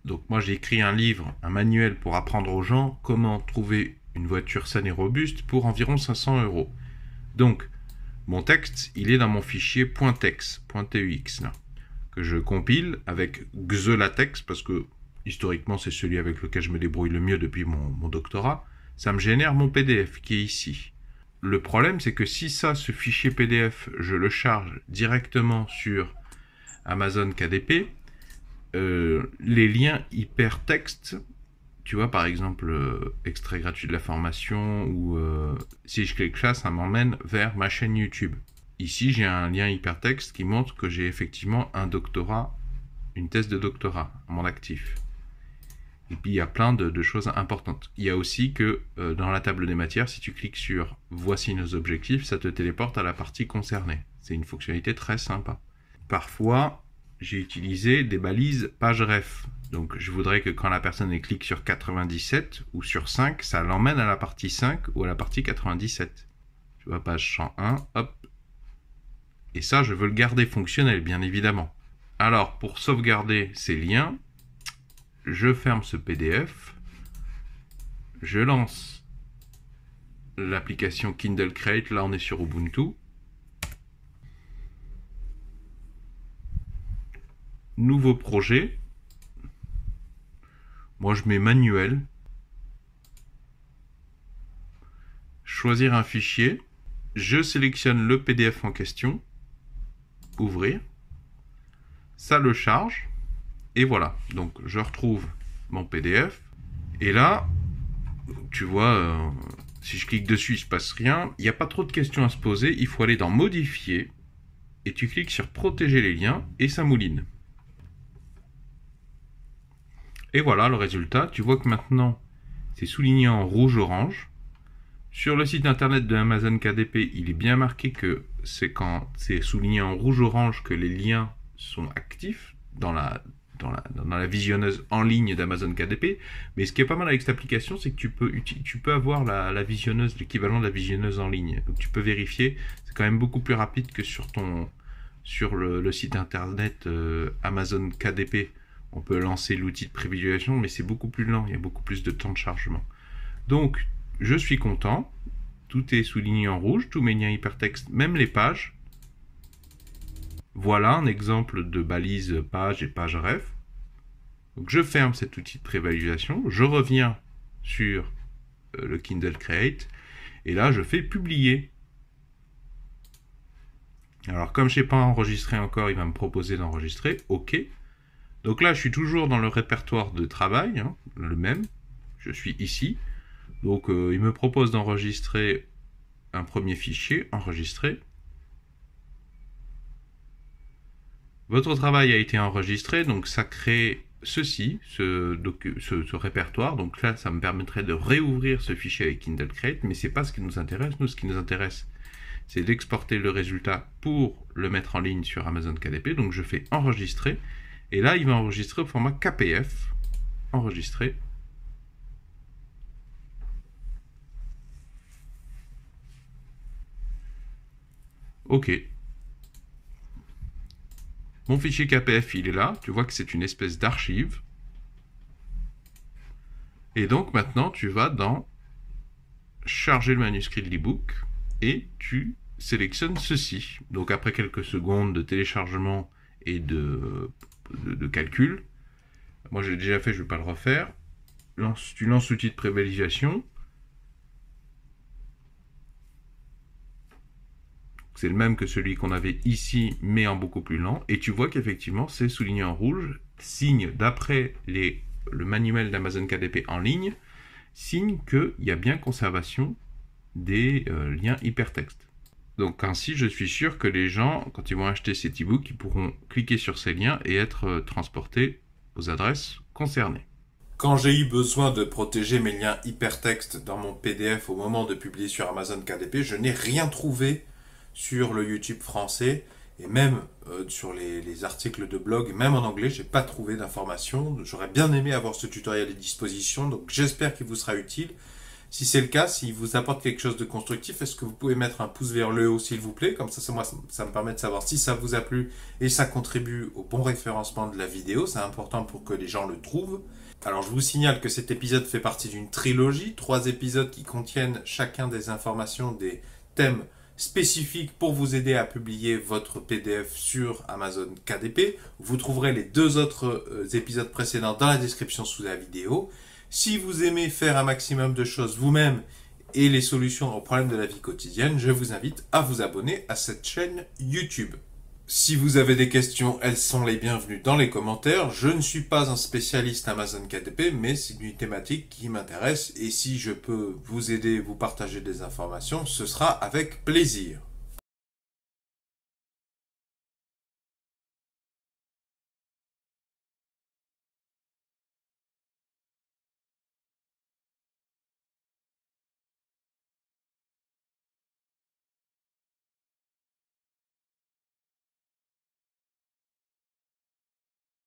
Donc moi j'ai écrit un livre, un manuel pour apprendre aux gens comment trouver une voiture saine et robuste pour environ 500 euros. Donc mon texte, il est dans mon fichier .tex, .tex là, que je compile avec Xelatex parce que historiquement c'est celui avec lequel je me débrouille le mieux depuis mon doctorat. Ça me génère mon PDF qui est ici. Le problème c'est que si ce fichier PDF, je le charge directement sur Amazon KDP, les liens hypertextes, tu vois par exemple extrait gratuit de la formation ou si je clique ça m'emmène vers ma chaîne YouTube. Ici j'ai un lien hypertexte qui montre que j'ai effectivement un doctorat, une thèse de doctorat à mon actif. Et puis il y a plein de choses importantes. Il y a aussi que dans la table des matières, si tu cliques sur voici nos objectifs, ça te téléporte à la partie concernée. C'est une fonctionnalité très sympa. Parfois j'ai utilisé des balises page ref. Donc je voudrais que quand la personne clique sur 97 ou sur 5, ça l'emmène à la partie 5 ou à la partie 97. Tu vois, page 101, hop. Et ça, je veux le garder fonctionnel, bien évidemment. Alors, pour sauvegarder ces liens, je ferme ce PDF. Je lance l'application Kindle Create. Là, on est sur Ubuntu. Nouveau projet. Moi, je mets manuel. Choisir un fichier. Je sélectionne le PDF en question. Ouvrir. Ça le charge. Et voilà. Donc, je retrouve mon PDF. Et là, tu vois, si je clique dessus, il ne se passe rien. Il n'y a pas trop de questions à se poser. Il faut aller dans Modifier. Et tu cliques sur Protéger les liens. Et ça mouline. Et voilà le résultat. Tu vois que maintenant, c'est souligné en rouge-orange. Sur le site internet de Amazon KDP, il est bien marqué que c'est quand c'est souligné en rouge-orange que les liens sont actifs dans la visionneuse en ligne d'Amazon KDP. Mais ce qui est pas mal avec cette application, c'est que tu peux avoir la visionneuse, l'équivalent de la visionneuse en ligne. Donc tu peux vérifier. C'est quand même beaucoup plus rapide que sur le site internet Amazon KDP. On peut lancer l'outil de privilégiation, mais c'est beaucoup plus lent, il y a beaucoup plus de temps de chargement. Donc, je suis content, tout est souligné en rouge, tous mes liens hypertextes, même les pages. Voilà un exemple de balise page et page ref. Donc, je ferme cet outil de prévisualisation, je reviens sur le Kindle Create, et là, je fais publier. Alors, comme je n'ai pas enregistré encore, il va me proposer d'enregistrer, OK. Donc là, je suis toujours dans le répertoire de travail, hein, le même. Je suis ici. Donc, il me propose d'enregistrer un premier fichier, enregistrer. Votre travail a été enregistré, donc ça crée ceci, ce répertoire. Donc là, ça me permettrait de réouvrir ce fichier avec Kindle Create, mais ce n'est pas ce qui nous intéresse. Nous, ce qui nous intéresse, c'est d'exporter le résultat pour le mettre en ligne sur Amazon KDP. Donc je fais enregistrer. Et là, il va enregistrer au format KPF. Enregistrer. OK. Mon fichier KPF, il est là. Tu vois que c'est une espèce d'archive. Et donc, maintenant, tu vas dans charger le manuscrit de l'ebook et tu sélectionnes ceci. Donc, après quelques secondes de téléchargement et de calcul. Moi, j'ai déjà fait, je ne vais pas le refaire. Tu lances l'outil de prévisualisation. C'est le même que celui qu'on avait ici, mais en beaucoup plus lent. Et tu vois qu'effectivement, c'est souligné en rouge. Signe, d'après le manuel d'Amazon KDP en ligne, signe qu'il y a bien conservation des liens hypertextes. Donc ainsi, je suis sûr que les gens, quand ils vont acheter cet e-book, ils pourront cliquer sur ces liens et être transportés aux adresses concernées. Quand j'ai eu besoin de protéger mes liens hypertextes dans mon PDF au moment de publier sur Amazon KDP, je n'ai rien trouvé sur le YouTube français et même sur les articles de blog, même en anglais, j'ai pas trouvé d'informations. J'aurais bien aimé avoir ce tutoriel à disposition, donc j'espère qu'il vous sera utile. Si c'est le cas, s'il vous apporte quelque chose de constructif, est-ce que vous pouvez mettre un pouce vers le haut s'il vous plaît? Comme ça, moi, ça me permet de savoir si ça vous a plu et ça contribue au bon référencement de la vidéo. C'est important pour que les gens le trouvent. Alors je vous signale que cet épisode fait partie d'une trilogie, 3 épisodes qui contiennent chacun des informations, des thèmes spécifiques pour vous aider à publier votre PDF sur Amazon KDP. Vous trouverez les 2 autres épisodes précédents dans la description sous la vidéo. Si vous aimez faire un maximum de choses vous-même et les solutions aux problèmes de la vie quotidienne, je vous invite à vous abonner à cette chaîne YouTube. Si vous avez des questions, elles sont les bienvenues dans les commentaires. Je ne suis pas un spécialiste Amazon KDP, mais c'est une thématique qui m'intéresse et si je peux vous aider, vous partager des informations, ce sera avec plaisir.